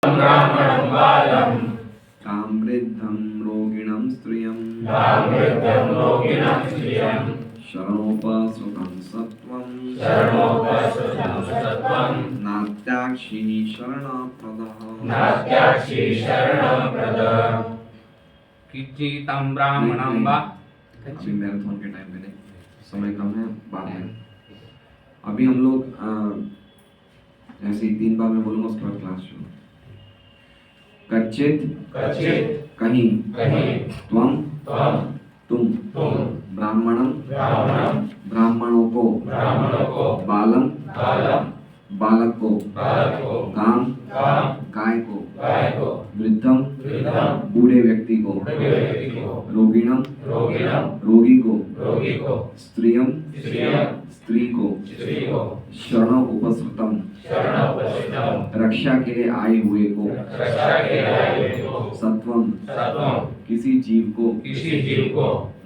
ब्राह्मणं बालं तां वृद्धं रोगिणं स्त्रियं शरणोपसृतं सत्त्वं नात्याक्षी शरणप्रदः किंचितं ब्राह्मणं वा। अभी मैराथन के टाइम पे नहीं, समय कम है, बाद में। अभी हम लोग ऐसे ही 3 बार मैं बोलूंगा, उसके बाद क्लास शुरू। कच्चित कहीं त्वम तुम ब्राह्मणम ब्राह्मणों को बालम बालक को गाम गाय को वृद्धम बूढ़े व्यक्ति को रोगिणम रोगी को स्त्रियम स्त्री को शरण उपसृतम रक्षा के लिए आए हुए को सत्वम किसी जीव को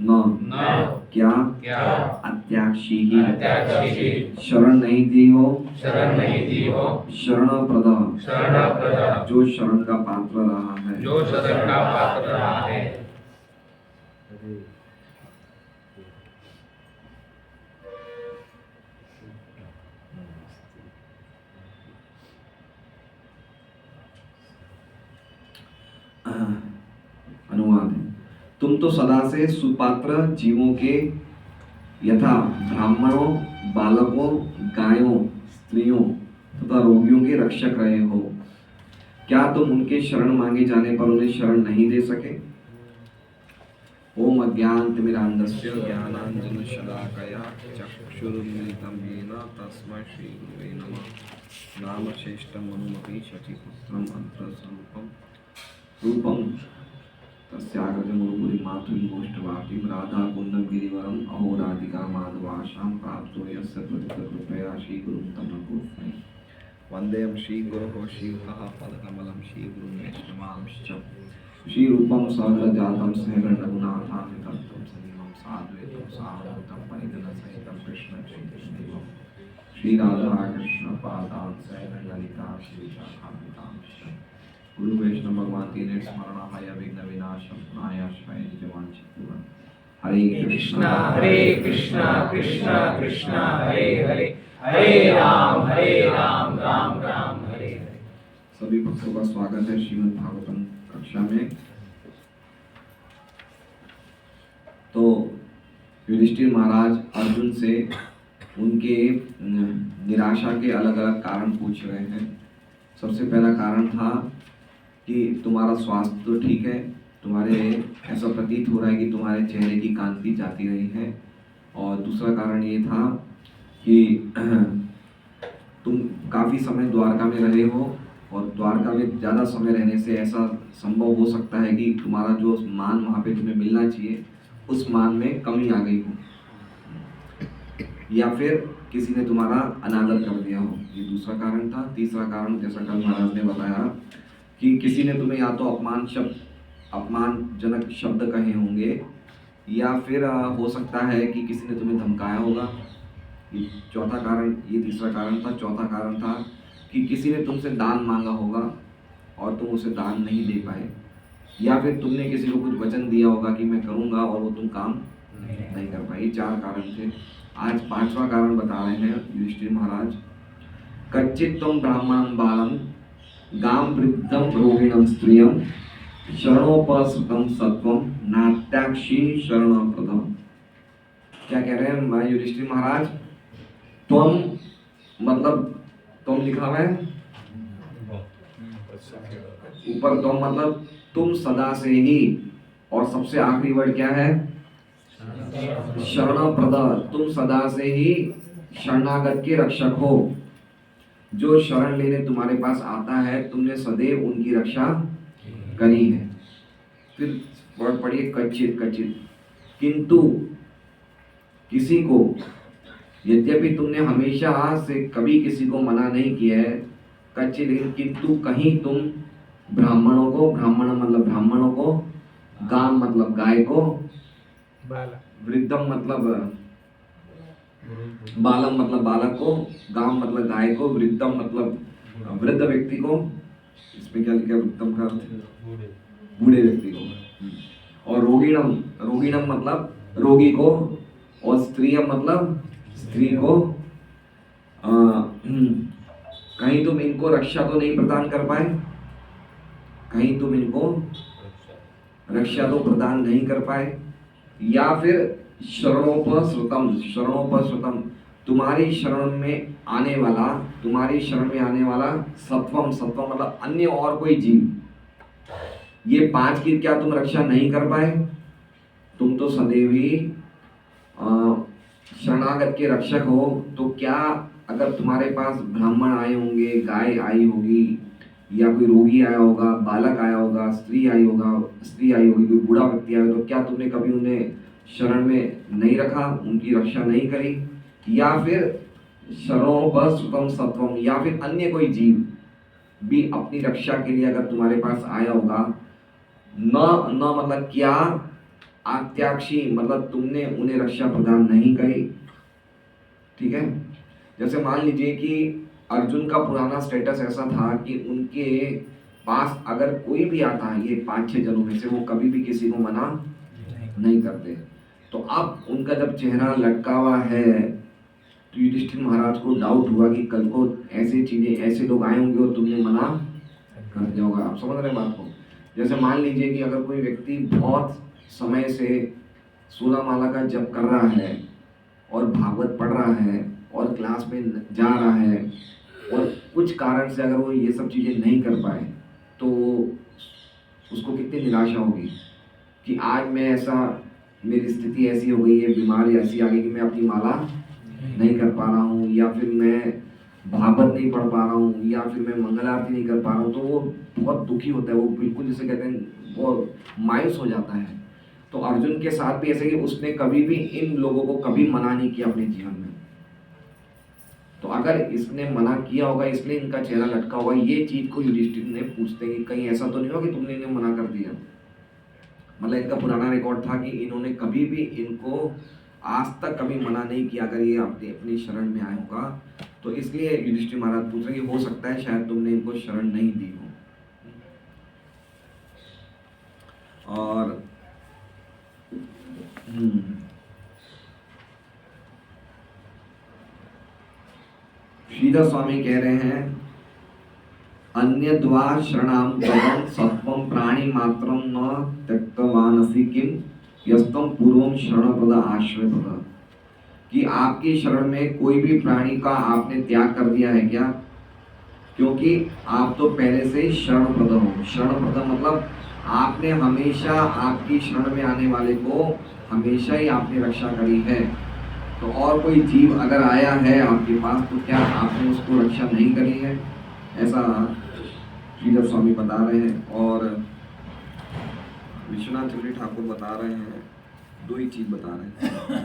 न क्या अत्याक्षी शरण नहीं दी हो शरण प्रदा जो शरण का पात्र रहा है। अनुवाद है, तुम तो सदा से सुपात्र जीवों के यथा ब्राह्मणों बालकों गायों स्त्रियों तथा रोगियों के रक्षक रहे हो। क्या तुम उनके शरण मांगे जाने पर उन्हें शरण नहीं दे सके? ओम अज्ञानतिमिरान्धस्य ज्ञानाञ्जनशलाकया चक्षुरुन्मिलितं येन तस्मै श्रीगुरुवे नमः। नामश्रेष्ठं मनुमपि शचीपुत्रम् अन्त्रस्वरूपं रूपं तस्याग्रजमुरुपुरी मातुरीमोष्टवाटीं राधाकुण्डं गिरिवरम् अहोराधिका माधवाशां प्राप्तो यस्य त्वरितकृपया श्रीगुरुं तं नतोऽस्मि। वन्देऽहं श्रीगुरोः श्रीयुतः पदकमलं श्रीगुरुं वैष्णवांश्च श्रीरूपं सहगणजातं सहगणरघुनाथान्वितं सजीवं साद्वैतं सावधूतं परिजनसहितं कृष्णचैतन्यदेवं श्रीराधाकृष्णपादान् सहगणललिता श्रीशाखान्वितांश्च गुरु वैष्णव भगवान तीन स्मरणाय विघ्न विनाशम नायाश्रय निजवांछितुरं। हरे कृष्णा कृष्णा कृष्णा हरे हरे हरे राम राम राम हरे हरे। सभी भक्तों का स्वागत है श्रीमद् भागवतम कक्षा में। तो युधिष्ठिर महाराज अर्जुन से उनके निराशा के अलग अलग कारण पूछ रहे हैं। सबसे पहला कारण था कि तुम्हारा स्वास्थ्य तो ठीक है, तुम्हारे ऐसा प्रतीत हो रहा है कि तुम्हारे चेहरे की कांति जाती रही है। और दूसरा कारण ये था कि तुम काफ़ी समय द्वारका में रहे हो और द्वारका में ज़्यादा समय रहने से ऐसा संभव हो सकता है कि तुम्हारा जो मान वहाँ पे तुम्हें मिलना चाहिए उस मान में कमी आ गई हो, या फिर किसी ने तुम्हारा अनादर कर दिया हो। ये दूसरा कारण था। तीसरा कारण जैसा कल महाराज ने बताया कि किसी ने तुम्हें या तो अपमानजनक शब्द कहे होंगे, या फिर हो सकता है कि किसी ने तुम्हें धमकाया होगा। ये चौथा कारण, ये तीसरा कारण था। चौथा कारण था कि किसी ने तुमसे दान मांगा होगा और तुम उसे दान नहीं दे पाए, या फिर तुमने किसी को कुछ वचन दिया होगा कि मैं करूँगा और वो तुम काम नहीं कर पाए। ये 4 कारण थे। आज 5वां कारण बता रहे हैं युधिष्ठिर महाराज। कच्चित तुम ब्राह्मणं बालम गाम वृद्धम रोगिणं स्त्रियं शरणोपसृतं सत्वं नात्याक्षी शरणप्रदः। क्या कह रहे हैं युधिष्ठिर महाराज? तुम मतलब तुम लिखा हुआ है ऊपर, तुम मतलब तुम सदा से ही, और सबसे आखिरी वर्ड क्या है? शरणप्रदः। तुम सदा से ही शरणागत के रक्षक हो। जो शरण लेने तुम्हारे पास आता है तुमने सदैव उनकी रक्षा करी है। फिर वर्ड पढ़िए, कच्चित किंतु किसी को, यद्यपि तुमने हमेशा से कभी किसी को मना नहीं किया है, कच्चित लेकिन किंतु कहीं तुम ब्राह्मणों को, ब्राह्मणों को, गाम मतलब गाय को, वृद्धम मतलब बालम मतलब बालक को, गाम मतलब गाय को, वृद्धम मतलब वृद्ध व्यक्ति को, इसमें क्या लिखा है वृद्धम का अर्थ? बूढ़े व्यक्ति को। और रोगिणम, रोगिणम मतलब रोगी को, और स्त्रियम मतलब स्त्री को। कहीं तुम इनको रक्षा तो नहीं प्रदान कर पाए, कहीं तुम इनको रक्षा तो प्रदान नहीं कर पाए, या फिर शरणोपश्रुतम, शरणोपश्रुतम तुम्हारी शरण में आने वाला, तुम्हारी शरण में आने वाला सत्वम, सत्वम मतलब अन्य और कोई जीव, ये 5 की क्या तुम रक्षा नहीं कर पाए? तुम तो सदैव ही शरणागत के रक्षक हो, तो क्या अगर तुम्हारे पास ब्राह्मण आए होंगे, गाय आई होगी, या कोई रोगी आया होगा, बालक आया होगा, स्त्री आई होगी, कोई बूढ़ा व्यक्ति आया, तो क्या तुमने कभी उन्हें शरण में नहीं रखा, उनकी रक्षा नहीं करी? या फिर शरणोपश्रुतम सत्वम, या फिर अन्य कोई जीव भी अपनी रक्षा के लिए अगर तुम्हारे पास आया होगा, न मतलब क्या, आत्याक्षी मतलब तुमने उन्हें रक्षा प्रदान नहीं करी। ठीक है, जैसे मान लीजिए कि अर्जुन का पुराना स्टेटस ऐसा था कि उनके पास अगर कोई भी आता है ये 5-6 जनों में से, वो कभी भी किसी को मना नहीं करते। तो अब उनका जब चेहरा लटका हुआ है, तो युधिष्ठिर महाराज को डाउट हुआ कि कल को ऐसी चीजें, ऐसे लोग आए होंगे और तुमने मना कर दिया होगा। आप समझ रहे बात को? जैसे मान लीजिए कि अगर कोई व्यक्ति बहुत समय से 16 माला का जप कर रहा है और भागवत पढ़ रहा है और क्लास में जा रहा है, और कुछ कारण से अगर वो ये सब चीज़ें नहीं कर पाए, तो उसको कितनी निराशा होगी कि आज मैं ऐसा, मेरी स्थिति ऐसी हो गई है, बीमारी ऐसी आ गई कि मैं अपनी माला नहीं कर पा रहा हूँ, या फिर मैं भागवत नहीं पढ़ पा रहा हूँ, या फिर मैं मंगल आरती नहीं कर पा रहा हूँ, तो वो बहुत दुखी होता है, वो बिल्कुल जिसे कहते हैं वो मायूस हो जाता है। तो अर्जुन के साथ भी ऐसे कि उसने कभी भी इन लोगों को कभी मना नहीं किया अपने जीवन में। तो अगर इसने मना किया होगा इसलिए इनका चेहरा लटका होगा, ये चीज को युधिष्ठिर ने पूछते हैं कि कहीं ऐसा तो नहीं हुआ कि तुमने इन्हें मना कर दिया। मतलब इनका पुराना रिकॉर्ड था कि इन्होंने कभी भी इनको आज तक कभी मना नहीं किया अगर ये अपनी शरण में आए होगा, तो इसलिए युधिष्ठिर महाराज पूछ रहे कि हो सकता है शायद तुमने इनको शरण नहीं दी हो। और श्रीधर स्वामी कह रहे हैं, अन्यद्वा शरणाम तवं सत्वं प्राणी मात्रं न त्यक्तवानसि किम यस्तम पूर्वम शरणप्रद आश्रयप्रद, कि आपकी शरण में कोई भी प्राणी का आपने त्याग कर दिया है क्या? क्योंकि आप तो पहले से ही शरणप्रद हो। शरणप्रद मतलब आपने हमेशा आपकी शरण में आने वाले को हमेशा ही आपने रक्षा करी है। तो और कोई जीव अगर आया है आपके पास, तो क्या आपने उसको रक्षा नहीं करी है? ऐसा श्रीधर स्वामी बता रहे हैं। और विश्वनाथ चौधरी ठाकुर बता रहे हैं, दो ही चीज बता रहे हैं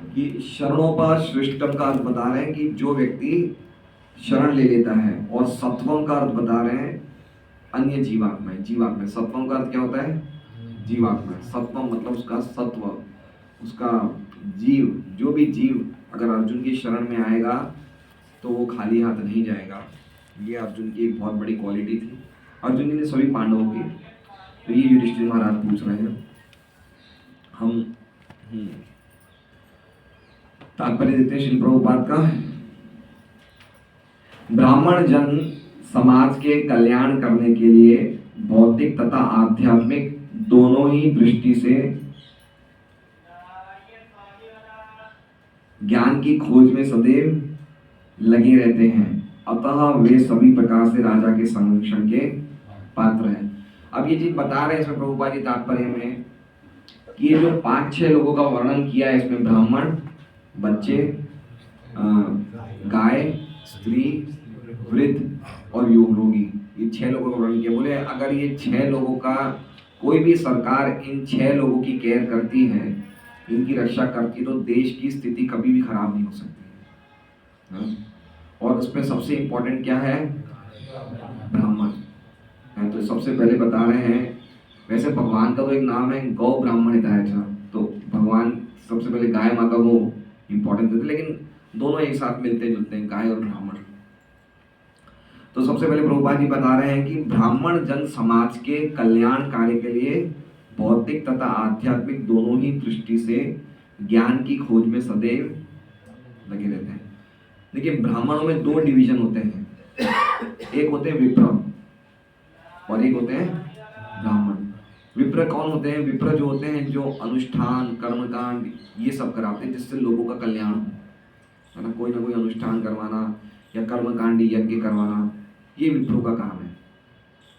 कि शरणोपश्रिष्टम का अर्थ बता रहे हैं कि जो व्यक्ति शरण ले लेता है, और सत्वम का अर्थ बता रहे हैं अन्य जीवात्मा। जीवात्मा सत्वम का अर्थ क्या होता है? जीवात्मा। सत्वम मतलब उसका सत्व, उसका जीव, जो भी जीव अगर अर्जुन की शरण में आएगा तो वो खाली हाथ नहीं जाएगा। ये अर्जुन की एक बहुत बड़ी क्वालिटी थी, अर्जुन ने सभी पांडवों की। तो ये युधिष्ठिर महाराज पूछ रहे हैं। हम तात्पर्य देते हैं श्री प्रभुपाद का। ब्राह्मण जन समाज के कल्याण करने के लिए भौतिक तथा आध्यात्मिक दोनों ही दृष्टि से ज्ञान की खोज में सदैव लगे रहते हैं, अतः वे सभी प्रकार से राजा के संरक्षण के पात्र हैं। अब ये चीज बता रहे हैं इसमें प्रभुपाद जी तात्पर्य में कि ये जो 5-6 लोगों का वर्णन किया है इसमें, ब्राह्मण, बच्चे, गाय, स्त्री, वृद्ध और योग रोगी, ये 6 लोगों का वर्णन किया। बोले अगर ये 6 लोगों का कोई भी सरकार इन 6 लोगों की केयर करती है, इनकी रक्षा करती है, तो देश की स्थिति कभी भी खराब नहीं हो सकती है। और उसमें सबसे इम्पोर्टेंट क्या है? ब्राह्मण है। तो सबसे पहले बता रहे हैं, वैसे भगवान का तो एक नाम है गौ ब्राह्मण हिताय च, तो भगवान सबसे पहले गाय माता को इम्पोर्टेंस देते, लेकिन दोनों एक साथ मिलते जुलते हैं, गाय और ब्राह्मण। तो सबसे पहले प्रभुपाद जी बता रहे हैं कि ब्राह्मण जन समाज के कल्याण कार्य के लिए भौतिक तथा आध्यात्मिक दोनों ही दृष्टि से ज्ञान की खोज में सदैव लगे रहते हैं। देखिए, ब्राह्मणों में दो डिवीजन होते हैं, एक होते हैं विप्र और एक होते हैं ब्राह्मण। विप्र कौन होते हैं? विप्र जो होते हैं जो अनुष्ठान कर्मकांड ये सब कराते हैं जिससे लोगों का कल्याण हो, है ना। कोई ना कोई अनुष्ठान करवाना या कर्मकांडी यज्ञ करवाना, ये विप्रों का काम है,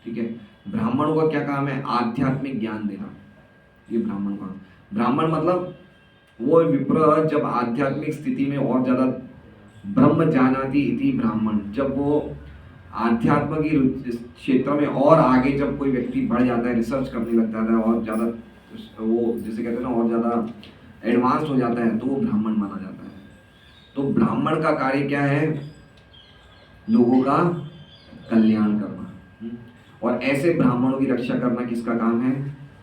ठीक है। ब्राह्मणों का क्या काम है? आध्यात्मिक ज्ञान देना, ये ब्राह्मण का। ब्राह्मण मतलब वो विप्र जब आध्यात्मिक स्थिति में और ज्यादा ब्रह्म जानाति इति ब्राह्मण, जब वो आध्यात्म की क्षेत्र में और आगे जब कोई व्यक्ति बढ़ जाता है, रिसर्च करने लग जाता है और ज़्यादा वो जिसे कहते हैं ना और ज़्यादा एडवांस हो जाता है, तो वो ब्राह्मण माना जाता है। तो ब्राह्मण का कार्य क्या है? लोगों का कल्याण करना। और ऐसे ब्राह्मणों की रक्षा करना किसका काम है?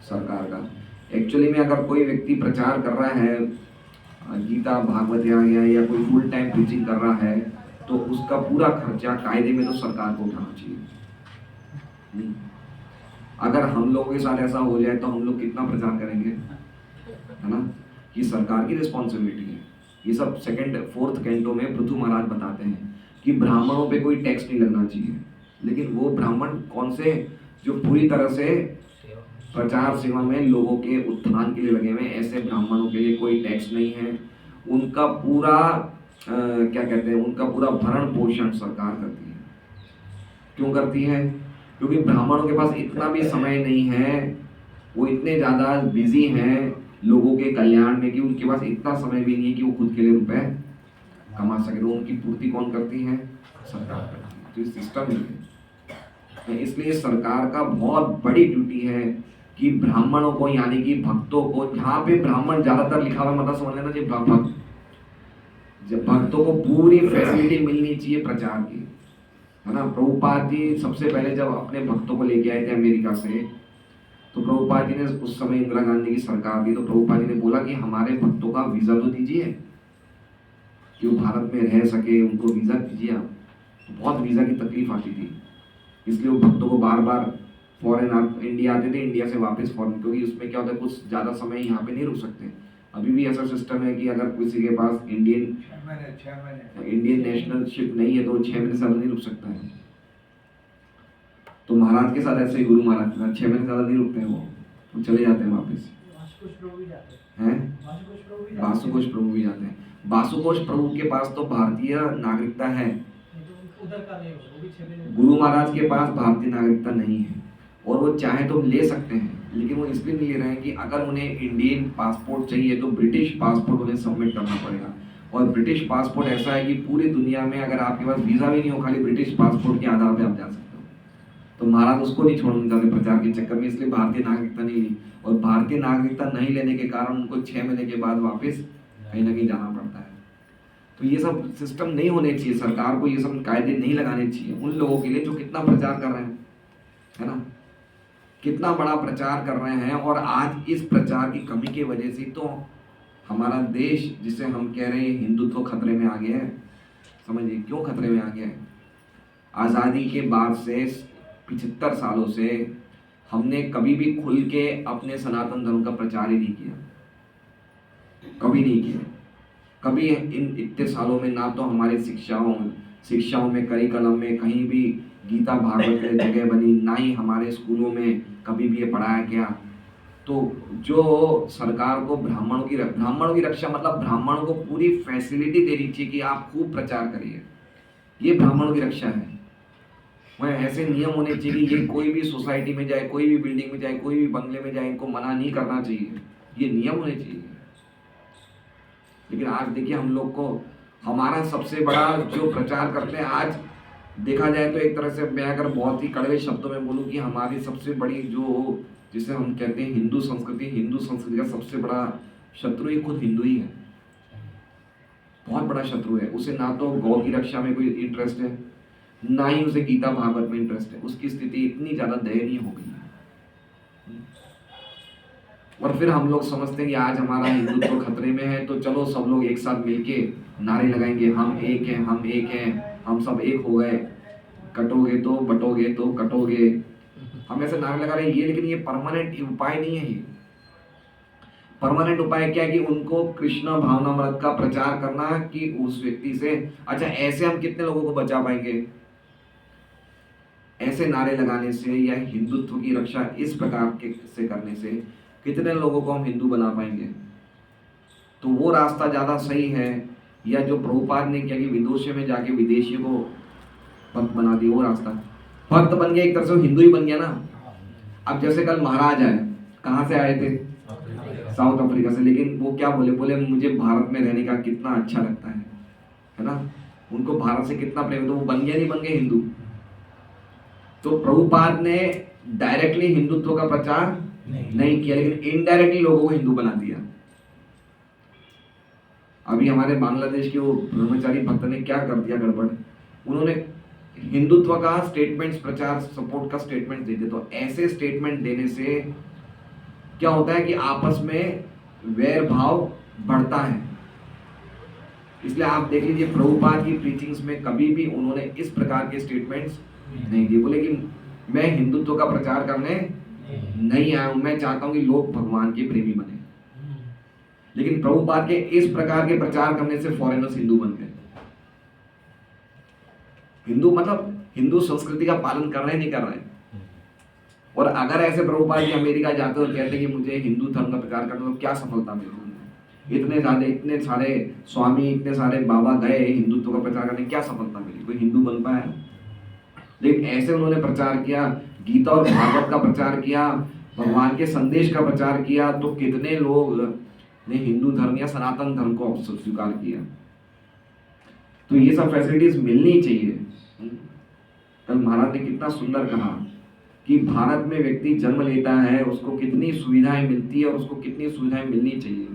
सरकार का। एक्चुअली में अगर कोई व्यक्ति प्रचार कर रहा है, गीता भागवत या कोई फुल टाइम प्रीचिंग कर रहा है, तो उसका पूरा खर्चा कायदे में तो सरकार को उठाना चाहिए। अगर हम लोगों के साथ ऐसा हो जाए तो हम लोग कितना प्रचार करेंगे, है ना। ये सरकार की रिस्पॉन्सिबिलिटी है। ये सब सेकंड फोर्थ कैंटो में पृथु महाराज बताते हैं कि ब्राह्मणों पे कोई टैक्स नहीं लगना चाहिए। लेकिन वो ब्राह्मण कौन से? जो पूरी तरह से प्रचार सेवा में लोगों के उत्थान के लिए लगे हुए, ऐसे ब्राह्मणों के लिए कोई टैक्स नहीं है। उनका पूरा क्या कहते हैं, उनका पूरा भरण पोषण सरकार करती है। क्यों करती है? क्योंकि ब्राह्मणों के पास इतना भी समय नहीं है, वो इतने ज़्यादा बिजी हैं लोगों के कल्याण में कि उनके पास इतना समय भी नहीं है कि वो खुद के लिए रुपए कमा सके। तो उनकी पूर्ति कौन करती है? सरकार करती है। तो ये सिस्टम ही है। इसलिए सरकार का बहुत बड़ी ड्यूटी है कि ब्राह्मणों को, यानी कि भक्तों को, जहाँ पे ब्राह्मण ज्यादातर लिखा हुआ मतलब समझ लेना, जब भक्तों को पूरी फैसिलिटी मिलनी चाहिए प्रचार की, है ना। प्रभुपाद जी सबसे पहले जब अपने भक्तों को लेके आए थे अमेरिका से, तो प्रभुपाद जी ने उस समय इंदिरा गांधी की सरकार थी, तो प्रभुपाद जी ने बोला कि हमारे भक्तों का वीजा तो दीजिए कि वो भारत में रह सके, उनको वीजा दीजिए आप। तो बहुत वीजा की तकलीफ आती थी, इसलिए वो भक्तों को बार बार फॉरेन इंडिया आते थे, इंडिया से वापस फॉरेन, क्योंकि उसमें क्या होता है कुछ ज़्यादा समय यहाँ पे नहीं रुक सकते। अभी भी ऐसा सिस्टम है कि अगर किसी के पास इंडियन नेशनलशिप नहीं है तो 6 महीने से ज़्यादा नहीं रुक सकता है। तो महाराज के साथ ऐसे ही, गुरु महाराज के साथ 6 महीने से ज़्यादा नहीं रुकते हैं, वो चले जाते हैं वापस। हैं वासुकोश प्रभु भी जाते हैं। वासुकोश प्रभु के पास तो भारतीय नागरिकता है, गुरु महाराज के पास भारतीय नागरिकता नहीं है, और वो चाहे तो ले सकते हैं, लेकिन वो इसलिए नहीं ले रहे हैं कि अगर उन्हें इंडियन पासपोर्ट चाहिए तो ब्रिटिश पासपोर्ट उन्हें सबमिट करना पड़ेगा। और ब्रिटिश पासपोर्ट ऐसा है कि पूरी दुनिया में अगर आपके पास वीज़ा भी नहीं हो, खाली ब्रिटिश पासपोर्ट के आधार पर आप जा सकते हो। तो महाराज उसको नहीं छोड़ना चाहते प्रचार के चक्कर में, इसलिए भारतीय नागरिकता नहीं ली। और भारतीय नागरिकता नहीं लेने के कारण उनको 6 महीने के बाद वापस कहीं ना कहीं जाना पड़ता है। तो ये सब सिस्टम नहीं होने चाहिए, सरकार को ये सब कायदे नहीं लगाने चाहिए उन लोगों के लिए जो कितना प्रचार कर रहे हैं, है ना, कितना बड़ा प्रचार कर रहे हैं। और आज इस प्रचार की कमी की वजह से तो हमारा देश, जिसे हम कह रहे हैं हिंदुत्व खतरे में आ गया है। समझिए क्यों खतरे में आ गया है। आज़ादी के बाद से 75 सालों से हमने कभी भी खुल के अपने सनातन धर्म का प्रचार ही नहीं किया, कभी नहीं किया। कभी इन इतने सालों में ना तो हमारे शिक्षाओं में करिकुलम में कहीं भी गीता भागवत की जगह बनी, ना ही हमारे स्कूलों में कभी भी ये पढ़ाया गया। तो जो सरकार को ब्राह्मणों की रक्षा मतलब ब्राह्मणों को पूरी फैसिलिटी देनी चाहिए कि आप खूब प्रचार करिए, ये ब्राह्मणों की रक्षा है। वह ऐसे नियम होने चाहिए कि ये कोई भी सोसाइटी में जाए, कोई भी बिल्डिंग में जाए, कोई भी बंगले में जाए, इनको मना नहीं करना चाहिए, ये नियम होने चाहिए। लेकिन आज देखिए हम लोग को, हमारा सबसे बड़ा जो प्रचार करते हैं, आज देखा जाए तो एक तरह से मैं अगर बहुत ही कड़वे शब्दों में बोलूँ कि हमारी सबसे बड़ी जो जिसे हम कहते हैं हिंदू संस्कृति का सबसे बड़ा शत्रु ही खुद हिंदू ही है, बहुत बड़ा शत्रु है। उसे ना तो गौ की रक्षा में कोई इंटरेस्ट है, ना ही उसे गीता भागवत में इंटरेस्ट है। उसकी स्थिति इतनी ज्यादा दयनीय हो गई है। और फिर हम लोग समझते हैं कि आज हमारा हिंदुत्व खतरे में है, तो चलो सब लोग एक साथ मिलके नारे लगाएंगे, हम एक हैं, हम एक हैं, हम सब एक हो गए। कटोगे तो बटोगे तो कटोगे, हम ऐसे नारे लगा रहे हैं ये, लेकिन ये परमानेंट उपाय नहीं है। ये परमानेंट उपाय क्या है कि उनको कृष्ण भावनामृत का प्रचार करना, कि उस व्यक्ति से, अच्छा ऐसे हम कितने लोगों को बचा पाएंगे? ऐसे नारे लगाने से या हिंदुत्व की रक्षा इस प्रकार के से करने से कितने लोगों को हम हिंदू बना पाएंगे? तो वो रास्ता ज्यादा सही है, या जो प्रभुपाद ने किया कि विदेशों में जाके विदेशियों को भक्त बना दिया, वो रास्ता? भक्त बन गया, एक तरह से वो हिंदू ही बन गया ना। अब जैसे कल महाराज आए, कहाँ से आए थे? साउथ अफ्रीका से, लेकिन वो क्या बोले? बोले मुझे भारत में रहने का कितना अच्छा लगता है ना। उनको भारत से कितना प्रेम, तो वो बन गया, नहीं बन गए हिंदू। तो प्रभुपाद ने डायरेक्टली हिंदुत्व का प्रचार नहीं किया, लेकिन इनडायरेक्टली लोगों को हिंदू बना दिया। अभी हमारे बांग्लादेश के वो ब्रह्मचारी भक्त ने क्या कर दिया गड़बड़, उन्होंने हिंदुत्व का स्टेटमेंट्स, प्रचार सपोर्ट का स्टेटमेंट देते। तो ऐसे स्टेटमेंट देने से क्या होता है कि आपस में वैर भाव बढ़ता है। इसलिए आप देख लीजिए प्रभुपाद की प्रीचिंग्स में कभी भी उन्होंने इस प्रकार के स्टेटमेंट्स नहीं दिए। बोले कि मैं हिंदुत्व का प्रचार करने नहीं आया हूं, मैं चाहता हूं कि लोग भगवान के प्रेमी बने। लेकिन प्रभुपाद के इस प्रकार के प्रचार करने से फॉरेनर्स हिंदू बन गए। हिंदू मतलब हिंदू संस्कृति का पालन कर रहे नहीं कर रहे। और अगर ऐसे प्रभुपाद जी अमेरिका जाते और कहते कि मुझे हिंदू धर्म का प्रचार करना, तो क्या सफलता मिली? इतने सारे स्वामी, इतने सारे बाबा गए हिंदुत्व का प्रचार करने, क्या सफलता मिली? कोई हिंदू बन पाया? लेकिन ऐसे उन्होंने प्रचार किया, गीता और भागवत का प्रचार किया, भगवान के संदेश का प्रचार किया, तो कितने लोग ने हिंदू धर्म या सनातन धर्म को स्वीकार किया। तो ये सब फैसिलिटीज मिलनी चाहिए। कल महाराज ने कितना सुंदर कहा कि भारत में व्यक्ति जन्म लेता है, उसको कितनी सुविधाएं मिलती है और उसको कितनी सुविधाएं मिलनी चाहिए।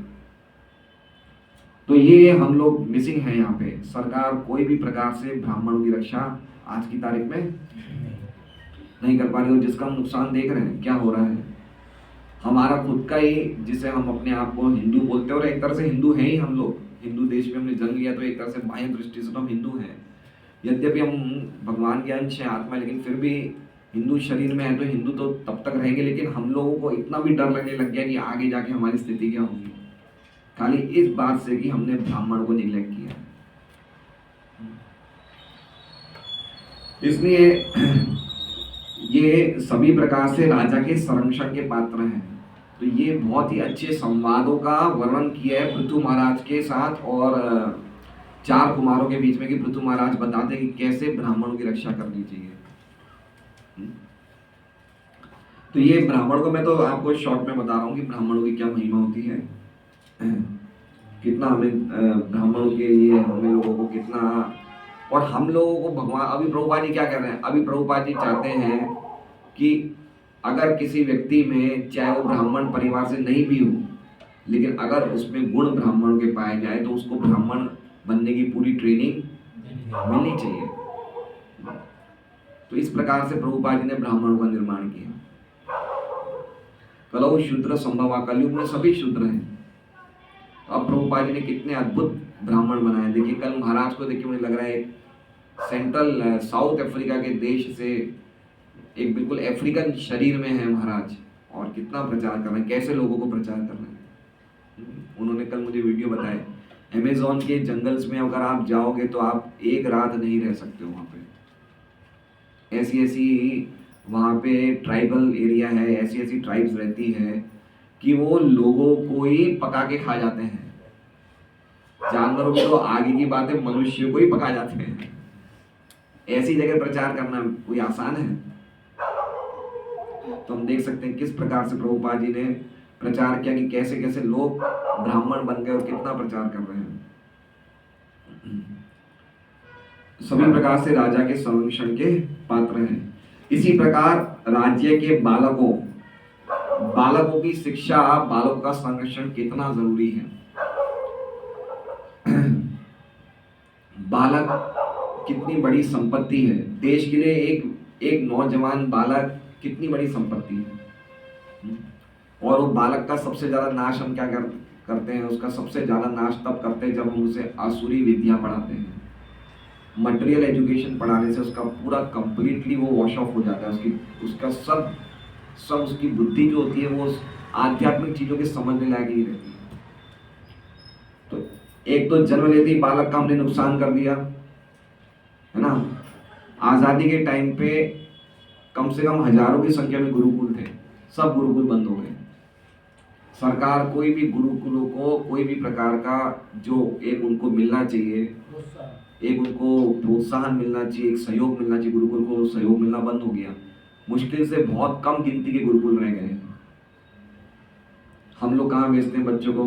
तो ये हम लोग मिसिंग है यहाँ पे। सरकार कोई भी प्रकार से ब्राह्मणों की रक्षा आज की तारीख में नहीं कर पा रही। और जिसका हम नुकसान देख रहे हैं, क्या हो रहा है, हमारा खुद का ही, जिसे हम अपने आप को हिंदू बोलते हैं, और एक तरह से हिंदू हैं ही हम लोग। हिंदू देश में हमने जन्म लिया, तो एक तरह से बाह्य दृष्टि से तो हम हिंदू हैं। यद्यपि हम भगवान के अंश हैं, आत्मा, लेकिन फिर भी हिंदू शरीर में है, तो हिंदू तो तब तक रहेंगे। लेकिन हम लोगों को इतना भी डर लगने लग गया कि आगे जाके हमारी स्थिति क्या होगी, खाली इस बात से कि हमने ब्राह्मण को निग्लेक्ट किया। इसलिए ये सभी प्रकार से राजा के संरक्षण के पात्र हैं। तो ये बहुत ही अच्छे संवादों का वर्णन किया है पृथु महाराज के साथ और 4 कुमारों के बीच में, कि पृथु महाराज बताते हैं कि कैसे ब्राह्मणों की रक्षा करनी चाहिए। तो ये ब्राह्मण को मैं तो आपको शॉर्ट में बता रहा हूँ कि ब्राह्मणों की क्या महिमा होती है, कितना हमें ब्राह्मणों के लिए हमें लोगों को कितना, और हम लोगों को भगवान, अभी प्रभुपाद जी क्या कर रहे हैं, अभी प्रभुपाद जी चाहते हैं कि अगर किसी व्यक्ति में, चाहे वो ब्राह्मण परिवार से नहीं भी हो, लेकिन अगर उसमें गुण ब्राह्मणों के पाए जाए, तो उसको ब्राह्मण बनने की पूरी ट्रेनिंग मिलनी चाहिए। तो इस प्रकार से प्रभुपाद जी ने ब्राह्मणों का निर्माण किया। कलौ शूद्र संभवा, कलयुग में सभी शूद्र हैं। अब प्रभुपाद जी ने कितने अद्भुत ब्राह्मण बनाए। देखिए कल महाराज को देखिए, मुझे लग रहा है सेंट्रल साउथ अफ्रीका के देश से, एक बिल्कुल अफ्रीकन शरीर में है महाराज, और कितना प्रचार कर रहे हैं, कैसे लोगों को प्रचार कर रहे हैं। उन्होंने कल मुझे वीडियो बताए, अमेज़न के जंगल्स में अगर आप जाओगे तो आप एक रात नहीं रह सकते हो वहाँ पे। ऐसी वहाँ पे ट्राइबल एरिया है, ऐसी ट्राइब्स रहती है कि वो लोगों को ही पका के खा जाते हैं। जानवरों की तो आगे की बात है, मनुष्य को ही पका जाते हैं। ऐसी जगह प्रचार करना कोई आसान है? तो हम देख सकते हैं किस प्रकार से प्रभुपाद जी ने प्रचार किया, कि कैसे कैसे लोग ब्राह्मण बन गए और कितना प्रचार कर रहे हैं। सभी प्रकार से राजा के संरक्षण के पात्र हैं। इसी प्रकार राज्य के बालकों की शिक्षा, बालकों का संरक्षण कितना जरूरी है। बालक कितनी बड़ी संपत्ति है देश के लिए। एक नौजवान बालक कितनी बड़ी संपत्ति है। और वो बालक का सबसे ज्यादा नाश हम क्या करते हैं, उसका सबसे ज्यादा नाश तब करते हैं जब हम उसे आसुरी विद्या पढ़ाते हैं। मटेरियल एजुकेशन पढ़ाने से उसका पूरा कंप्लीटली वो वॉश ऑफ हो जाता है, उसकी उसका सब सब उसकी बुद्धि जो होती है वो आध्यात्मिक चीजों के समझने लायक ही रहती है। तो एक तो जन्म लेते ही बालक का हमने नुकसान कर दिया, है ना। आजादी के टाइम पे कम से कम हजारों की संख्या में गुरुकुल थे, सब गुरुकुल बंद हो गए। सरकार कोई भी गुरुकुलों को कोई भी प्रकार का जो एक उनको मिलना चाहिए, एक उनको प्रोत्साहन मिलना चाहिए, एक सहयोग मिलना चाहिए, गुरुकुल को सहयोग मिलना बंद हो गया। मुश्किल से बहुत कम गिनती के गुरुकुल रह गए। हम लोग कहाँ भेजते हैं बच्चों को?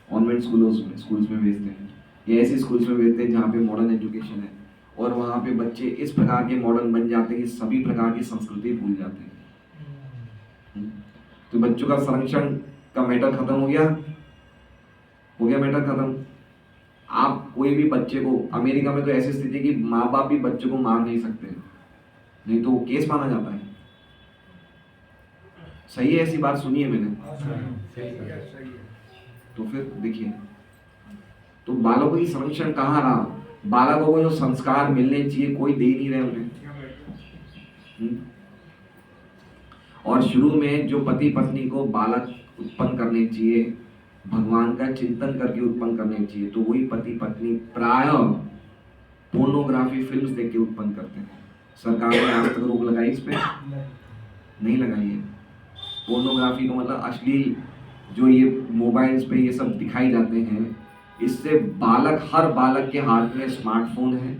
गवर्नमेंट स्कूल्स में भेजते हैं, या ऐसे स्कूल्स में भेजते हैं जहाँ पे मॉडर्न एजुकेशन है, और वहाँ पे बच्चे इस प्रकार के मॉडर्न बन जाते हैं कि सभी प्रकार की संस्कृति भूल जाते हैं। तो बच्चों का संरक्षण का मैटर खत्म हो गया, मैटर खत्म। आप कोई भी बच्चे को, अमेरिका में तो ऐसी स्थिति है कि माँ बाप भी बच्चों को मार नहीं सकते, नहीं तो केस माना जाता है। सही है, ऐसी बात सुनी है मैंने। तो फिर देखिए, तो बालकों की संरक्षण कहाँ रहा? बालकों को जो संस्कार मिलने चाहिए कोई दे नहीं रहे उन्हें। और शुरू में जो पति पत्नी को बालक उत्पन्न करने चाहिए, भगवान का चिंतन करके उत्पन्न करने चाहिए, तो वही पति पत्नी प्रायः पोर्नोग्राफी फिल्म्स देख के उत्पन्न करते हैं। सरकार ने आज तक रोक लगाई इस पे? नहीं लगाई है। पोर्नोग्राफी का मतलब अश्लील जो ये मोबाइल्स पे ये सब दिखाई जाते हैं, इससे हर बालक के हाथ में स्मार्टफोन है।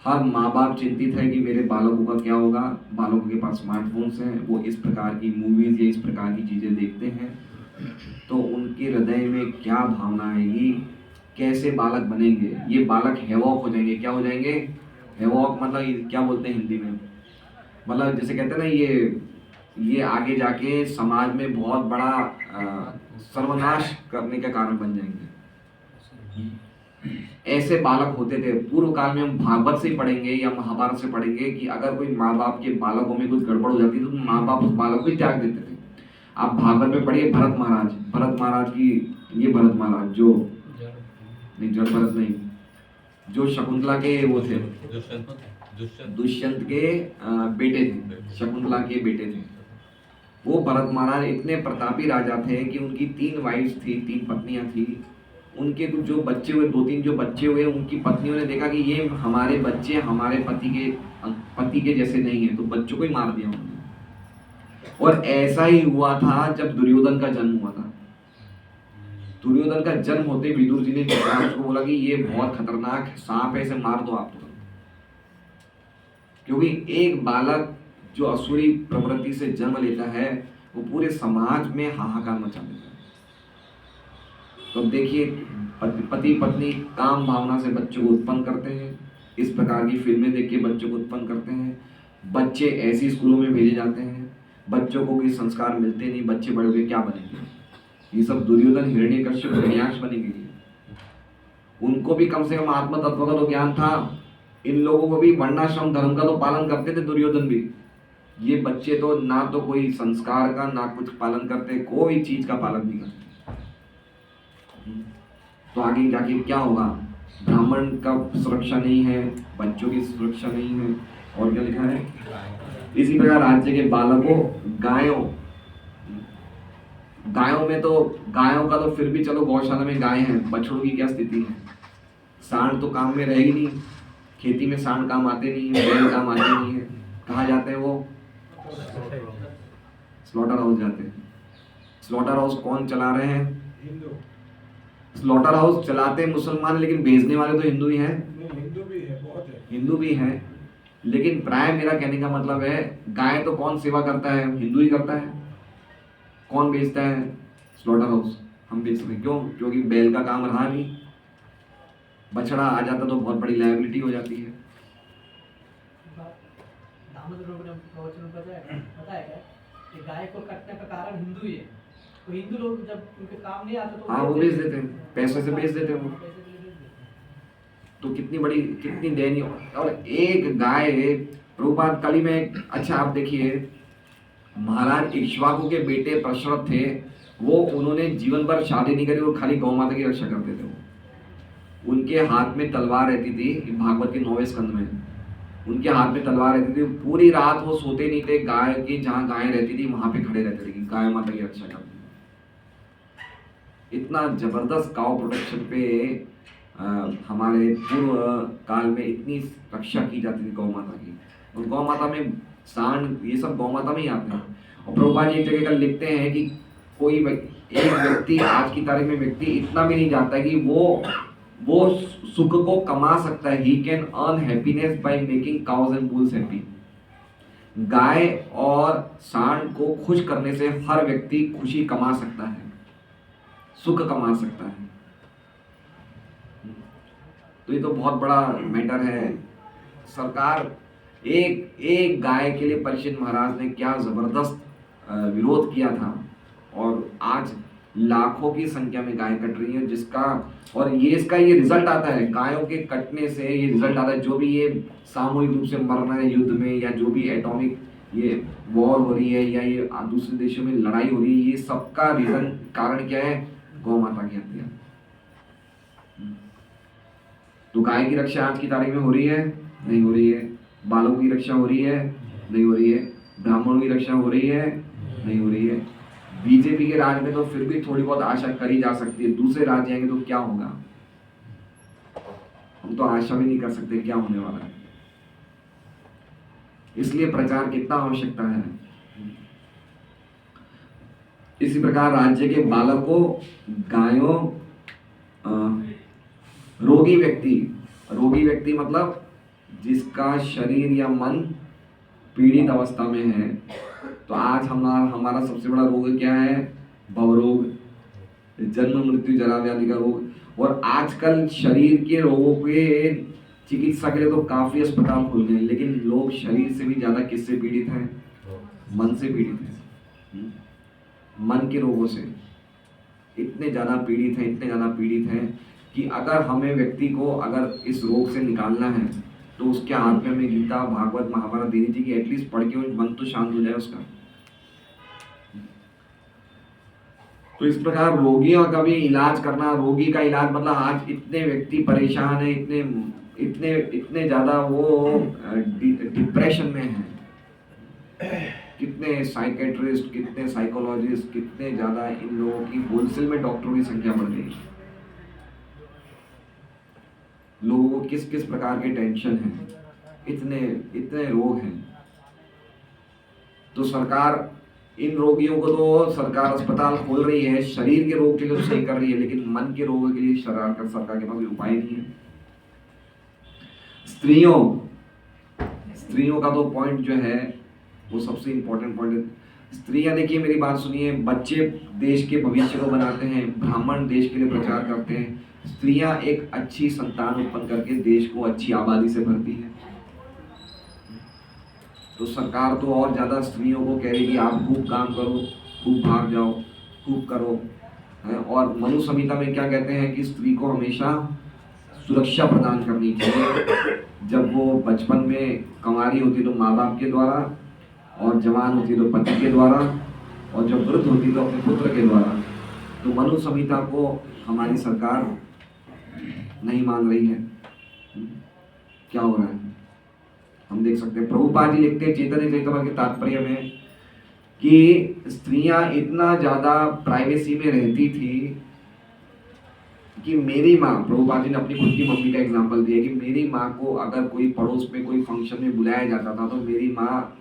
हर माँ बाप चिंतित है कि मेरे बालकों का क्या होगा। बालकों के पास स्मार्टफोन्स हैं, वो इस प्रकार की मूवीज या इस प्रकार की चीज़ें देखते हैं, तो उनके हृदय में क्या भावना आएगी, कैसे बालक बनेंगे? ये बालक हैवॉक हो जाएंगे। क्या हो जाएंगे? हैवॉक मतलब क्या बोलते हैं हिंदी में? मतलब जैसे कहते हैं ना, ये आगे जाके समाज में बहुत बड़ा सर्वनाश करने का कारण बन जाएंगे। ऐसे बालक होते थे पूर्व काल में। हम भागवत से पढ़ेंगे या महाभारत से पढ़ेंगे कि अगर कोई माँ बाप के बालकों में कुछ गड़बड़ हो जाती तो माँ बाप उस बालक को त्याग देते थे। आप भागवत में पढ़िए भरत महाराज की, ये भरत महाराज जो नहीं, जड़ भरत नहीं, जो शकुंतला के वो थे, दुष्यंत के बेटे थे, शकुंतला के बेटे थे। वो भरत महाराज इतने प्रतापी राजा थे कि उनकी 3 वाइफ्स थी, 3 पत्नियां थी। उनके कुछ जो बच्चे हुए, 2-3 जो बच्चे हुए, उनकी पत्नियों ने देखा कि ये हमारे बच्चे हमारे पति के जैसे नहीं है, तो बच्चों को ही मार दिया उन्होंने। और ऐसा ही हुआ था जब दुर्योधन का जन्म हुआ था। दुर्योधन का जन्म होते विदुर जी ने धृतराष्ट्र को बोला कि ये बहुत खतरनाक सांप है, इसे मार दो आप। क्योंकि एक बालक जो असुरी प्रवृत्ति से जन्म लेता है वो पूरे समाज में हाहाकार मचा देता है। तो देखिए, पति पत्नी काम भावना से बच्चों को उत्पन्न करते हैं, इस प्रकार की फिल्में देख के बच्चों को उत्पन्न करते हैं। बच्चे ऐसी स्कूलों में भेजे जाते हैं, बच्चों को कोई संस्कार मिलते नहीं। बच्चे बड़े होकर क्या बनेंगे? ये सब दुर्योधन, हिरण्यकश्यप, हिरण्याक्ष बनेंगे। उनको भी कम से कम आत्म तत्व का तो ज्ञान था। इन लोगों को भी वर्णाश्रम धर्म का तो पालन करते थे दुर्योधन भी। ये बच्चे तो ना तो कोई संस्कार का ना कुछ पालन करते, कोई चीज का पालन नहीं करते। तो आगे जाके क्या होगा? ब्राह्मण का सुरक्षा नहीं है, बच्चों की सुरक्षा नहीं है, और क्या लिखा है? इसी प्रकार राज्य के बालकों, गायों में तो गायों का तो फिर भी चलो, गौशाला में गाय है, बछड़ों की क्या स्थिति है? सांड तो काम में रहेगी नहीं, खेती में सांड काम आते नहीं है, बैल काम आते नहीं है। कहाँ जाते हैं वो? स्लॉटर हाउस जाते हैं। स्लॉटर हाउस कौन चला रहे हैं? हिंदू। स्लॉटर हाउस चलाते हैं मुसलमान, लेकिन भेजने वाले तो हिंदू ही हैं। हिंदू भी है, बहुत है, हिंदू भी है, लेकिन प्राय मेरा कहने का मतलब है, गाय तो कौन सेवा करता है? हिंदू ही करता है। कौन बेचता है? Slaughter house. हम बेच रहे हैं, क्यों? क्योंकि बैल का काम रहा नहीं, बछड़ा आ जाता तो बहुत बड़ी लायबिलिटी हो जाती है। गाय को काटने का कारण हिंदू ही है, तो हिंदू लोग जब उनके काम नहीं आता तो हाँ, वो बेच देते हैं, पैसे से बेच देते हैं वो। तो कितनी दयनीय। और एक गाय, प्रभुपाद कली में, अच्छा आप देखिए, महाराज इक्ष्वाकु के बेटे प्रशरथ थे, वो उन्होंने जीवन भर शादी नहीं करी, वो खाली गौ माता की रक्षा करते थे। उनके हाथ में तलवार रहती थी, भागवत के 9वें स्कंद में उनके हाथ में तलवार रहती थी। पूरी रात वो सोते नहीं थे, गाय की जहाँ गाय रहती थी वहां पे खड़े रहते थे कि गाय माता की रक्षा करते। इतना जबरदस्त काउ प्रोटेक्शन पे हमारे पूर्व काल में इतनी रक्षा की जाती थी गौ माता की। और गौ माता में सांड ये सब गौ माता में ही आते हैं। और प्रभुपाद जी एक जगह का लिखते हैं कि कोई एक व्यक्ति आज की तारीख में व्यक्ति इतना भी नहीं जानता कि वो सुख को कमा सकता है। He can earn happiness by making cows and bulls happy. गाय और सांड को खुश करने से हर व्यक्ति खुशी कमा सकता है, सुख कमा सकता है। तो ये तो बहुत बड़ा मैटर है। सरकार एक गाय के लिए परीक्षित महाराज ने क्या जबरदस्त विरोध किया था, और आज लाखों की संख्या में गाय कट रही है, जिसका और इसका ये रिजल्ट आता है। गायों के कटने से ये रिजल्ट आता है, जो भी ये सामूहिक रूप से मर रहे हैं युद्ध में, या जो भी एटॉमिक ये वॉर हो रही है, या ये दूसरे देशों में लड़ाई हो रही है, ये सबका रीजन कारण क्या है? गौ माता की हत्या। तो गाय की रक्षा आज की तारीख में हो रही है? नहीं हो रही है। बालकों की रक्षा हो रही है? नहीं हो रही है। ब्राह्मणों की रक्षा हो रही है? नहीं हो रही है। बीजेपी के राज में तो फिर भी थोड़ी बहुत आशा करी जा सकती है, दूसरे राज्य आएंगे तो क्या होगा? हम तो आशा भी नहीं कर सकते क्या होने वाला है। इसलिए प्रचार कितना आवश्यकता है। इसी प्रकार राज्य के बालकों, गायों, रोगी व्यक्ति मतलब जिसका शरीर या मन पीड़ित अवस्था में है। तो आज हमारा सबसे बड़ा रोग क्या है? भवरोग, जन्म मृत्यु जरा व्याधि का रोग। और आजकल शरीर के रोगों के चिकित्सा के लिए तो काफी अस्पताल खुल गए, लेकिन लोग शरीर से भी ज्यादा किससे पीड़ित हैं? मन से पीड़ित हैं। मन के रोगों से इतने ज्यादा पीड़ित हैं कि अगर हमें व्यक्ति को अगर इस रोग से निकालना है तो उसके हाथ में हमें गीता, भागवत, महाभारत देनी चाहिए कि एटलीस्ट पढ़ के मन तो शांत हो जाए उसका। तो इस प्रकार रोगियों का भी इलाज करना, रोगी का इलाज मतलब आज इतने व्यक्ति परेशान है, इतने ज्यादा वो डिप्रेशन में है। कितने साइकेट्रिस्ट, कितने साइकोलॉजिस्ट, कितने ज्यादा इन लोगों की होलसेल में डॉक्टरों की संख्या बढ़ गई। लोगों को किस किस प्रकार के टेंशन है, इतने रोग हैं। तो सरकार इन रोगियों को तो सरकार अस्पताल खोल रही है, शरीर के रोग के लिए तो सही कर रही है, लेकिन मन के रोगों के लिए सरकार के पास कोई उपाय नहीं है। स्त्रियों का तो पॉइंट जो है वो सबसे इम्पोर्टेंट पॉइंट है। स्त्रियां, देखिए मेरी बात सुनिए, बच्चे देश के भविष्य को बनाते हैं, ब्राह्मण देश के लिए प्रचार करते हैं। स्त्रियां एक अच्छी संतान उत्पन्न करके देश को अच्छी आबादी से भरती है। तो सरकार तो और ज्यादा स्त्रियों को कह रही है कि आप खूब काम करो, खूब भाग जाओ, खूब करो। और मनु संहिता में क्या कहते हैं कि स्त्री को हमेशा सुरक्षा प्रदान करनी चाहिए। जब वो बचपन में कंवारी होती तो माँ बाप के द्वारा, और जवान होती तो पति के द्वारा, और जब वृद्ध होती तो अपने पुत्र के द्वारा। तो मनु संहिता को हमारी सरकार नहीं मान रही है। क्या हो रहा है हम देख सकते हैं। प्रभुपाद जी लिखते हैं चैतन्य चरितामृत के तात्पर्य में कि स्त्रियां इतना ज्यादा प्राइवेसी में रहती थी कि मेरी माँ, प्रभुपाद जी ने अपनी खुद की मम्मी का एग्जांपल दिया कि मेरी माँ को अगर कोई पड़ोस में कोई फंक्शन में बुलाया जाता था तो मेरी माँ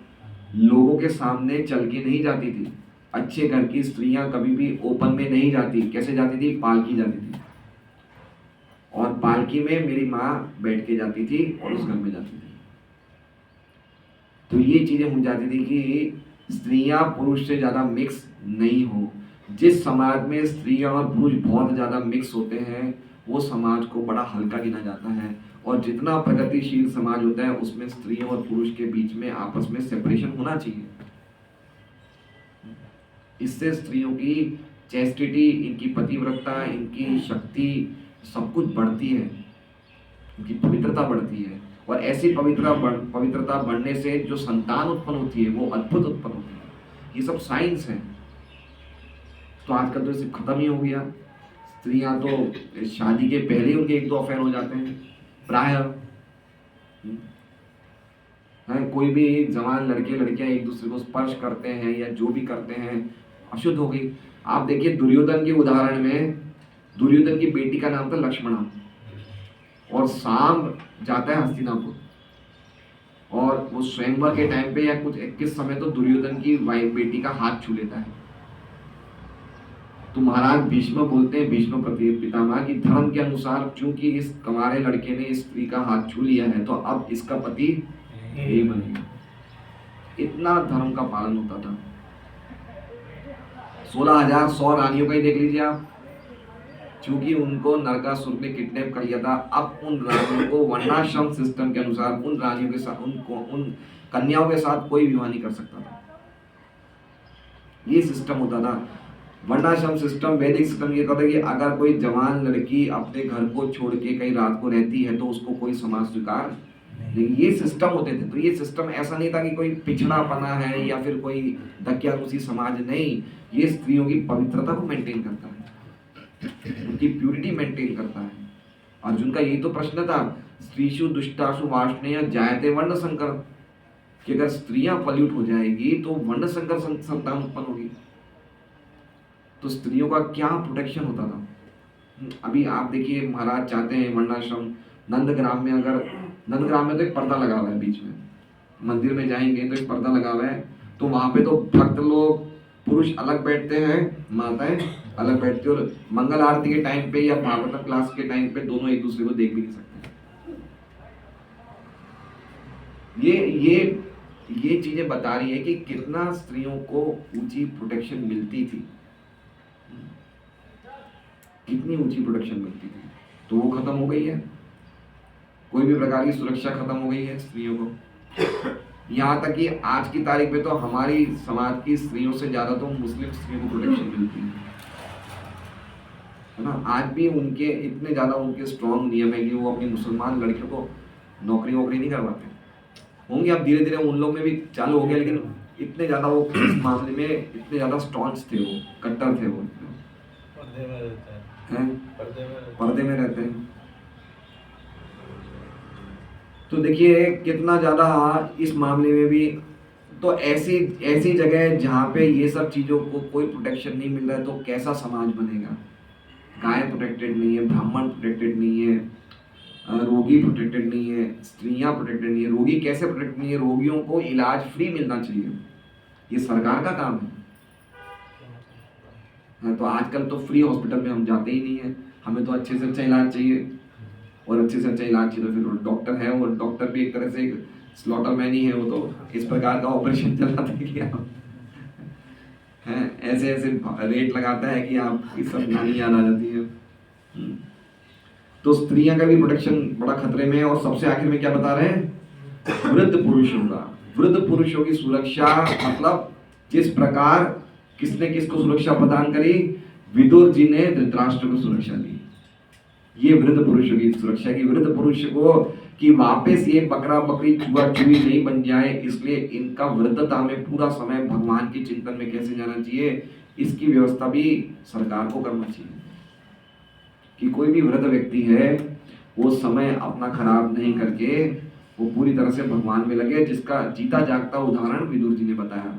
लोगों के सामने चल के नहीं जाती थी। अच्छे घर की स्त्रियां कभी भी ओपन में नहीं जाती। कैसे जाती थी? पालकी जाती थी, और पालकी में मेरी माँ बैठ के जाती थी और उस घर में जाती थी। तो ये चीजें हो जाती थी कि स्त्रियां पुरुष से ज्यादा मिक्स नहीं हो। जिस समाज में स्त्रियां और पुरुष बहुत ज्यादा मिक्स होते हैं वो समाज को बड़ा हल्का गिना जाता है। और जितना प्रगतिशील समाज होता है उसमें स्त्रियों और पुरुष के बीच में आपस में सेपरेशन होना चाहिए। इससे स्त्रियों की चेस्टिटी, इनकी पतिव्रता, इनकी शक्ति सब कुछ बढ़ती है, इनकी पवित्रता बढ़ती है। और ऐसी पवित्रता बढ़ने से जो संतान उत्पन्न होती है वो अद्भुत उत्पन्न होती है। ये सब साइंस है। तो आजकल तो इसे खत्म ही हो गया। स्त्रियां तो शादी के पहले ही उनके एक दो अफेयर हो जाते हैं प्राय। कोई भी जवान लड़के लड़कियां एक दूसरे को स्पर्श करते हैं या जो भी करते हैं, अशुद्ध हो गई। आप देखिए दुर्योधन के उदाहरण में, दुर्योधन की बेटी का नाम था लक्ष्मणा, और सांब जाता है हस्तिनापुर, और वो स्वयंवर के टाइम पे या कुछ 21 समय तो दुर्योधन की वाइफ बेटी का हाथ छू लेता है। तो महाराज भीष्म बोलते हैं, भीष्म पितामह की धर्म के अनुसार चूंकि इस कमारे लड़के ने इस स्त्री का हाथ छू लिया है तो अब इसका पति यही बनेगा। इतना धर्म का पालन होता था। 16,100 रानियों का ही देख लीजिए आप, चूंकि उनको नरकासुर ने किडनैप कर लिया था, अब उन रानियों को वर्णाश्रम सिस्टम के अनुसार उन रानियों के साथ, उन कन्याओं के साथ कोई विवाह नहीं कर सकता था। ये सिस्टम होता था वर्णाश्रम सिस्टम। वैदिक सिस्टम ये कहता है कि अगर कोई जवान लड़की अपने घर को छोड़ के कहीं रात को रहती है तो उसको कोई समाज स्वीकार नहीं। ये सिस्टम होते थे। तो ये सिस्टम ऐसा नहीं था कि कोई पिछड़ापना है या फिर कोई दकियानुसी समाज, नहीं। ये स्त्रियों की पवित्रता को मेंटेन करता है, उनकी प्यूरिटी मेंटेन करता है। अर्जुन का यही तो प्रश्न था, स्त्रीषु दुष्टासु वार्ष्णेय जायते वर्ण संकर, कि अगर स्त्रियां पल्यूट हो जाएगी तो वर्ण संकर संतान उत्पन्न होगी। तो स्त्रियों का क्या प्रोटेक्शन होता था। अभी आप देखिए महाराज चाहते हैं वर्णाश्रम, नंदग्राम में, अगर नंदग्राम में तो एक पर्दा लगा हुआ है बीच में, मंदिर में जाएंगे तो एक पर्दा लगा हुआ है, तो वहां पे तो भक्त लोग, पुरुष अलग बैठते हैं, माताएं अलग बैठती है, और मंगल आरती के टाइम पे या भागवत क्लास के टाइम पे दोनों एक दूसरे को देख भी नहीं सकते। ये चीजें बता रही है कि कितना स्त्रियों को ऊंची प्रोटेक्शन मिलती थी, कितनी ऊंची प्रोटेक्शन मिलती थी। तो वो खत्म हो गई है, कोई भी प्रकार की सुरक्षा खत्म हो गई है स्त्रियों को। यहाँ तक कि आज की तारीख पे तो हमारी समाज की स्त्रियों से ज्यादा तो मुस्लिम स्त्रियों को प्रोटेक्शन मिलती है ना। आज भी उनके इतने ज्यादा उनके स्ट्रॉन्ग नियम है कि वो अपनी मुसलमान लड़कियों को नौकरी वोकरी नहीं करवाते होंगे। अब धीरे धीरे उन लोग में भी चालू हो गया, लेकिन इतने ज्यादा वो इस मामले में इतने ज्यादा स्टॉन्च थे, वो कट्टर थे, वो पर्दे में रहते हैं। तो देखिए कितना ज्यादा इस मामले में भी। तो ऐसी जगह जहाँ पे ये सब चीजों को कोई प्रोटेक्शन नहीं मिल रहा है तो कैसा समाज बनेगा। गाय प्रोटेक्टेड नहीं है, ब्राह्मण प्रोटेक्टेड नहीं है, रोगी प्रोटेक्टेड नहीं है, स्त्रियां प्रोटेक्टेड नहीं है। रोगी कैसे प्रोटेक्ट नहीं है? रोगियों को इलाज फ्री मिलना चाहिए, ये सरकार का काम है। तो आजकल तो फ्री हॉस्पिटल में हम जाते ही नहीं है, हमें तो अच्छे से अच्छा इलाज चाहिए, और अच्छे से अच्छा इलाज चाहिए तो फिर डॉक्टर है, और डॉक्टर भी एक तरह से एक स्लॉटरमैन ही है। वो तो इस प्रकार का ऑपरेशन चलाता है कि आप ऐसे ऐसे रेट लगाता है कि आपकी सब नानी याद आ जाती है। तो स्त्रियां का भी प्रोटेक्शन बड़ा खतरे में है। और सबसे आखिर में क्या बता रहे हैं? वृद्ध पुरुषों का, वृद्ध पुरुषों की सुरक्षा, मतलब जिस प्रकार किसने किसको सुरक्षा प्रदान करी? विदुर जी ने धृतराष्ट्र को सुरक्षा दी। ये वृद्ध पुरुषों की सुरक्षा की, वृद्ध पुरुष को कि वापस ये बकरा बकरी चूहा चूही नहीं बन जाए, इसलिए इनका वृद्धता में पूरा समय भगवान के चिंतन में कैसे जाना चाहिए, इसकी व्यवस्था भी सरकार को करना चाहिए। कि कोई भी वृद्ध व्यक्ति है वो समय अपना खराब नहीं करके वो पूरी तरह से भगवान में लगे, जिसका जीता जागता उदाहरण विदुर जी ने बताया।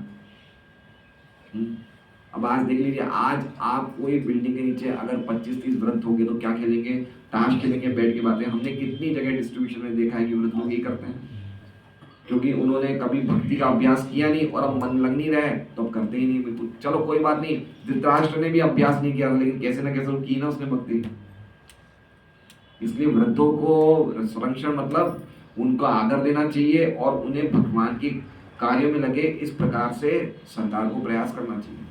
अब आज देख लीजिए, आज आप कोई बिल्डिंग के नीचे अगर 25-30 वृद्ध होंगे तो क्या खेलेंगे? ताश खेलेंगे बैठ के बातें। हमने कितनी जगह डिस्ट्रीब्यूशन में देखा है कि वृद्ध लोग ये करते हैं, क्योंकि उन्होंने कभी भक्ति का अभ्यास किया नहीं और अब मन लग नहीं रहा है तो अब करते ही नहीं बिल्कुल। चलो कोई बात नहीं, धृतराष्ट्र ने भी अभ्यास नहीं किया, लेकिन कैसे ना कैसे की ना उसने भक्ति। इसलिए वृद्धों को संरक्षण मतलब उनको आदर देना चाहिए और उन्हें भगवान के कार्य में लगे, इस प्रकार से सरकार को प्रयास करना चाहिए।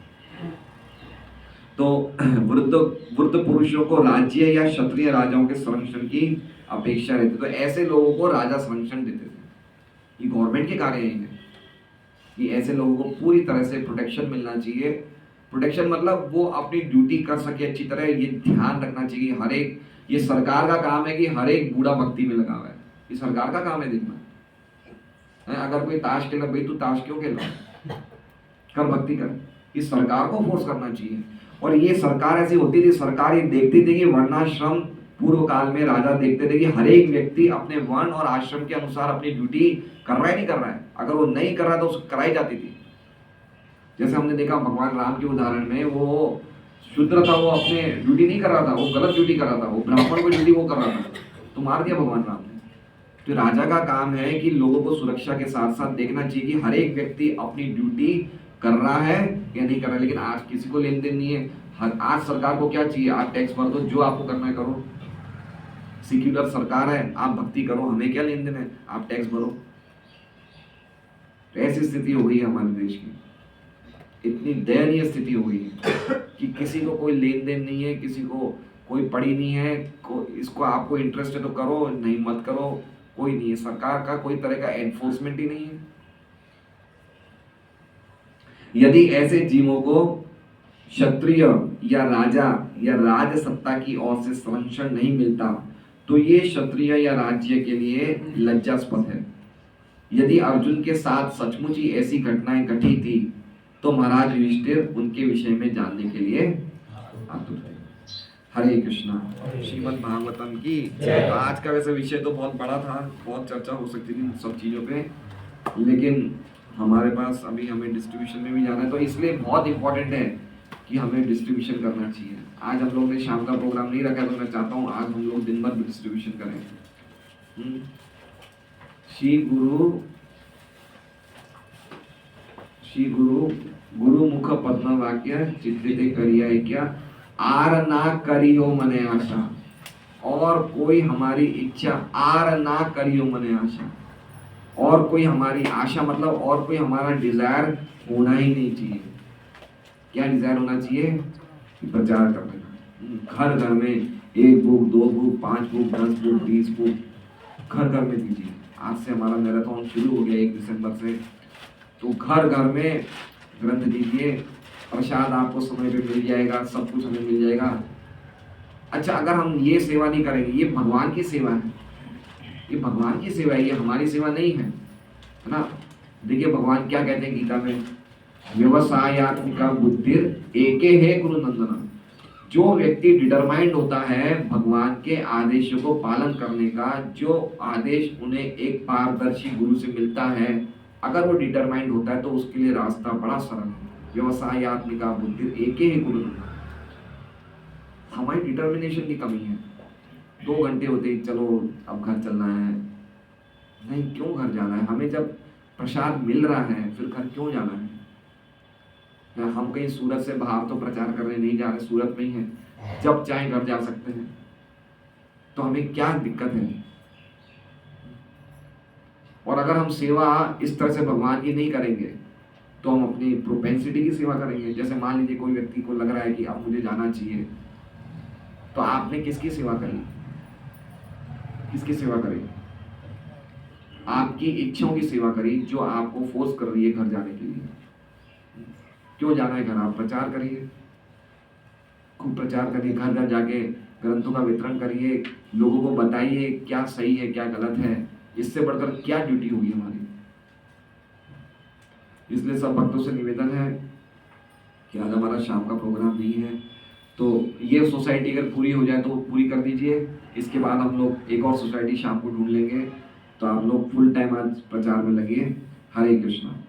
तो वृद्ध पुरुषों को राज्य या क्षत्रिय राजाओं के संरक्षण की अपेक्षा रहती, तो ऐसे लोगों को राजा संरक्षण देते थे। ये गवर्नमेंट के कार्य हैं कि ऐसे लोगों को पूरी तरह से प्रोटेक्शन मिलना चाहिए। प्रोटेक्शन मतलब वो अपनी ड्यूटी कर सके अच्छी तरह, ये ध्यान रखना चाहिए। हर एक, ये सरकार का काम है कि हर एक बूढ़ा भक्ति में लगा हुआ है, ये सरकार का काम है देखना। अगर कोई ताश खेल, भाई तू ताश क्यों खेल रहा है? कर भक्ति कर। ये सरकार को फोर्स करना चाहिए। और ये सरकार ऐसी होती थी, सरकार ये देखती थी कि वर्णाश्रम, पूर्व काल में राजा देखते थे कि हर एक व्यक्ति अपने वर्ण और आश्रम के अनुसार अपनी ड्यूटी कर रहा है नहीं कर रहा है। अगर वो नहीं कर रहा है तो उसको कराई जाती थी। जैसे हमने देखा भगवान राम के उदाहरण में, वो शूद्र था, वो अपने ड्यूटी नहीं कर रहा था, वो गलत ड्यूटी कर रहा था, वो ब्राह्मण को ड्यूटी वो कर रहा था, तो मार दिया भगवान राम ने। तो राजा का काम है कि लोगों को सुरक्षा के साथ साथ देखना चाहिए कि हर एक व्यक्ति अपनी ड्यूटी कर रहा है या नहीं कर रहा है। लेकिन आज किसी को लेन देन नहीं है। आज सरकार को क्या चाहिए, आप टैक्स भर दो, जो आपको करना है करो। सेक्युलर सरकार है, आप भक्ति करो, हमें क्या लेन देन है, आप टैक्स भरो। तो ऐसी स्थिति हो गई है हमारे देश की, इतनी दयनीय स्थिति हो गई है कि किसी को कोई लेन देन नहीं है, किसी को कोई पड़ी नहीं है, इसको आपको इंटरेस्ट है तो करो, नहीं मत करो, कोई नहीं है। सरकार का कोई तरह का एनफोर्समेंट ही नहीं है। यदि ऐसे जीवों को क्षत्रिय या राजा या राज सत्ता की ओर से संरक्षण नहीं मिलता तो ये क्षत्रिय या राज्य के लिए लज्जास्पद है। यदि अर्जुन के साथ सचमुच ही ऐसी घटनाएं घटी थी तो महाराज युधिष्ठिर उनके विषय में जानने के लिए आतुर थे। हरे कृष्णा। श्रीमद् भागवतम की। तो आज का वैसे विषय तो बहुत बड़ा था, बहुत चर्चा हो सकती थी सब चीज़ों पे, लेकिन हमारे पास अभी हमें डिस्ट्रीब्यूशन में भी जाना है, तो इसलिए बहुत इंपॉर्टेंट है कि हमें डिस्ट्रीब्यूशन करना चाहिए। आज हम लोग ने शाम का प्रोग्राम नहीं रखा, तो मैं चाहता हूँ आज हम लोग दिन भर डिस्ट्रीब्यूशन करें। श्री गुरु गुरु मुख पद्म वाक्य चित्रित करिया क्या, आर ना करियो मने आशा। और कोई हमारी इच्छा, आर ना करियो मने आशा, और कोई हमारी आशा मतलब और कोई हमारा डिजायर होना ही नहीं चाहिए। क्या डिजायर होना चाहिए, प्रचार करने का। घर घर में 1 book 2 book 5 book 10 book 20 book घर घर में दीजिए। आज से हमारा मैराथन शुरू हो गया 1 दिसंबर से, तो घर घर में ग्रंथ दीजिए, प्रसाद आपको समय पे मिल जाएगा, सब कुछ हमें मिल जाएगा। अच्छा, अगर हम ये सेवा नहीं करेंगे, ये भगवान की सेवा है, ये भगवान की सेवा है, ये हमारी सेवा नहीं है, है ना। देखिए भगवान क्या कहते हैं गीता में, व्यवसायात्मिका बुद्धिर एके है गुरु नंदना। जो व्यक्ति डिटरमाइंड होता है भगवान के आदेशों को पालन करने का, जो आदेश उन्हें एक पारदर्शी गुरु से मिलता है, अगर वो डिटरमाइंड होता है तो उसके लिए रास्ता बड़ा सरल है। व्यवसायात्मिका बुद्धि एके ही गुरु। हमारी डिटर्मिनेशन की कमी है। 2 घंटे होते ही चलो अब घर चलना है, नहीं, क्यों घर जाना है, हमें जब प्रसाद मिल रहा है फिर घर क्यों जाना है। हम कहीं सूरत से बाहर तो प्रचार करने नहीं जा रहे, सूरत में ही है, जब चाहे घर जा सकते हैं, तो हमें क्या दिक्कत है। और अगर हम सेवा इस तरह से भगवान की नहीं करेंगे तो हम अपनी प्रोपेंसिटी की सेवा करेंगे। जैसे मान लीजिए कोई व्यक्ति को लग रहा है कि अब मुझे जाना चाहिए, तो आपने किसकी सेवा करी, किसकी सेवा करी, आपकी इच्छाओं की सेवा करी जो आपको फोर्स कर रही है घर जाने के लिए। क्यों जाना है घर, आप प्रचार करिए, खूब प्रचार करिए, घर घर जाके ग्रंथों का वितरण करिए, लोगों को बताइए क्या सही है क्या गलत है। इससे बढ़कर क्या ड्यूटी होगी हमारी। इसलिए सब भक्तों से निवेदन है कि आज हमारा शाम का प्रोग्राम नहीं है, तो ये सोसाइटी अगर पूरी हो जाए तो पूरी कर दीजिए। इसके बाद हम लोग एक और सोसाइटी शाम को ढूंढ लेंगे, तो आप लोग फुल टाइम आज प्रचार में लगिए। हरे कृष्णा।